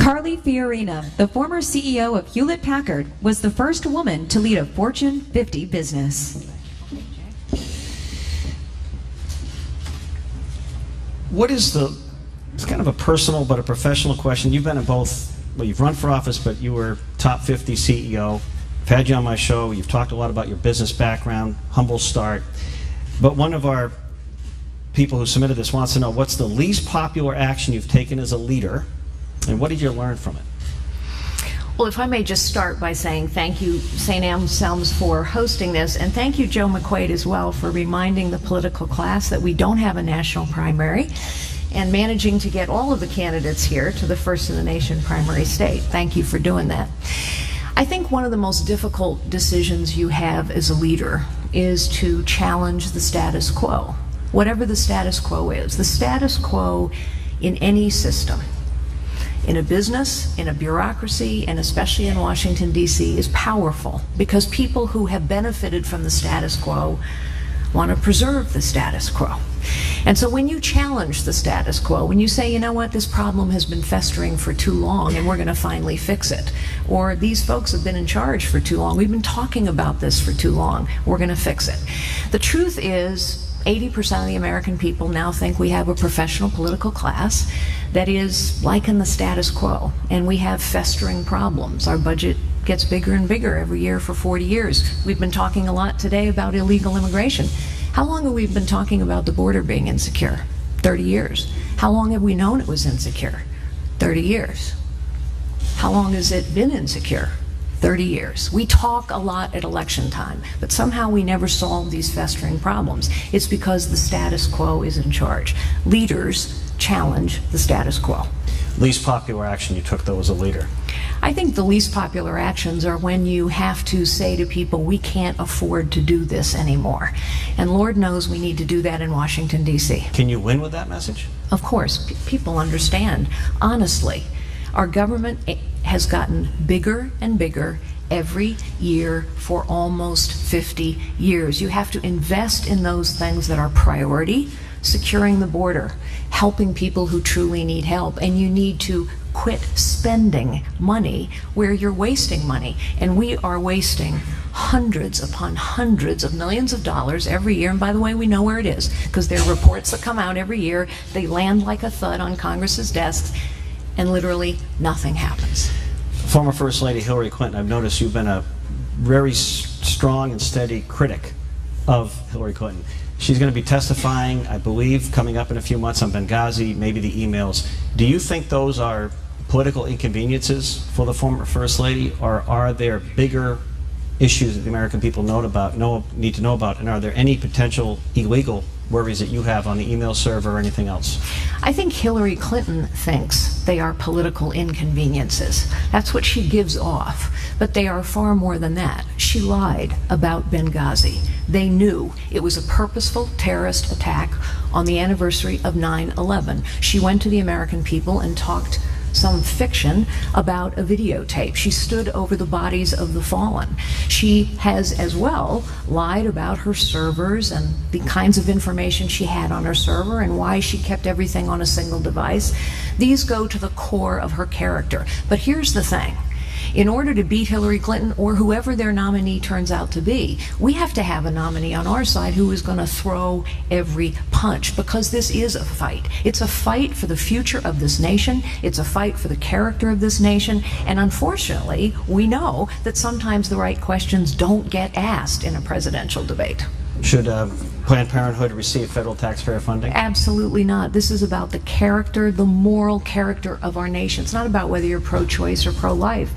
Carly Fiorina, the former CEO of Hewlett-Packard, was the first woman to lead a Fortune 50 business. What is it's kind of a personal but a professional question. You've been in both, well, you've run for office, but you were top 50 CEO. I've had you on my show. You've talked a lot about your business background, humble start. But one of our people who submitted this wants to know, what's the least popular action you've taken as a leader, and what did you learn from it? Well, if I may just start by saying thank you, St. Anselm's, for hosting this, and thank you, Joe McQuaid, as well, for reminding the political class that we don't have a national primary and managing to get all of the candidates here to the first in the nation primary state. Thank you for doing that. I think one of the most difficult decisions you have as a leader is to challenge the status quo, whatever the status quo is. The status quo in any system, in a business, in a bureaucracy, and especially in Washington, D.C., is powerful because people who have benefited from the status quo want to preserve the status quo. And so when you challenge the status quo, when you say, you know what, this problem has been festering for too long and we're going to finally fix it, or these folks have been in charge for too long, we've been talking about this for too long, we're going to fix it. The truth is, 80% of the American people now think we have a professional political class that is liking the status quo, and we have festering problems. Our budget gets bigger and bigger every year for 40 years. We've been talking a lot today about illegal immigration. How long have we been talking about the border being insecure? 30 years. How long have we known it was insecure? 30 years. How long has it been insecure? 30 years. We talk a lot at election time, but somehow we never solve these festering problems. It's because the status quo is in charge. Leaders challenge the status quo. Least popular action you took, though, as a leader? I think the least popular actions are when you have to say to people, we can't afford to do this anymore. And Lord knows we need to do that in Washington, D.C. Can you win with that message? Of course. People understand. Honestly, our government has gotten bigger and bigger every year for almost 50 years. You have to invest in those things that are priority, securing the border, helping people who truly need help, and you need to quit spending money where you're wasting money. And we are wasting hundreds upon hundreds of millions of dollars every year. And by the way, we know where it is, because there are reports that come out every year. They land like a thud on Congress's desks, and literally nothing happens. Former First Lady Hillary Clinton, I've noticed you've been a very strong and steady critic of Hillary Clinton. She's going to be testifying, I believe, coming up in a few months on Benghazi, maybe the emails. Do you think those are political inconveniences for the former First Lady, or are there bigger issues that the American people need to know about, and are there any potential illegal worries that you have on the email server or anything else? I think Hillary Clinton thinks they are political inconveniences. That's what she gives off. But they are far more than that. She lied about Benghazi. They knew it was a purposeful terrorist attack on the anniversary of 9/11. She went to the American people and talked some fiction about a videotape. She stood over the bodies of the fallen. She has as well lied about her servers and the kinds of information she had on her server and why she kept everything on a single device. These go to the core of her character. But here's the thing. In order to beat Hillary Clinton or whoever their nominee turns out to be, we have to have a nominee on our side who is going to throw every punch, because this is a fight. It's a fight for the future of this nation. It's a fight for the character of this nation. And unfortunately, we know that sometimes the right questions don't get asked in a presidential debate. Should Planned Parenthood receive federal taxpayer funding? Absolutely not. This is about the character, the moral character of our nation. It's not about whether you're pro-choice or pro-life.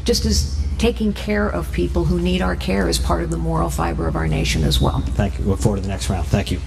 Just as taking care of people who need our care is part of the moral fiber of our nation as well. Thank you. Look forward to the next round. Thank you.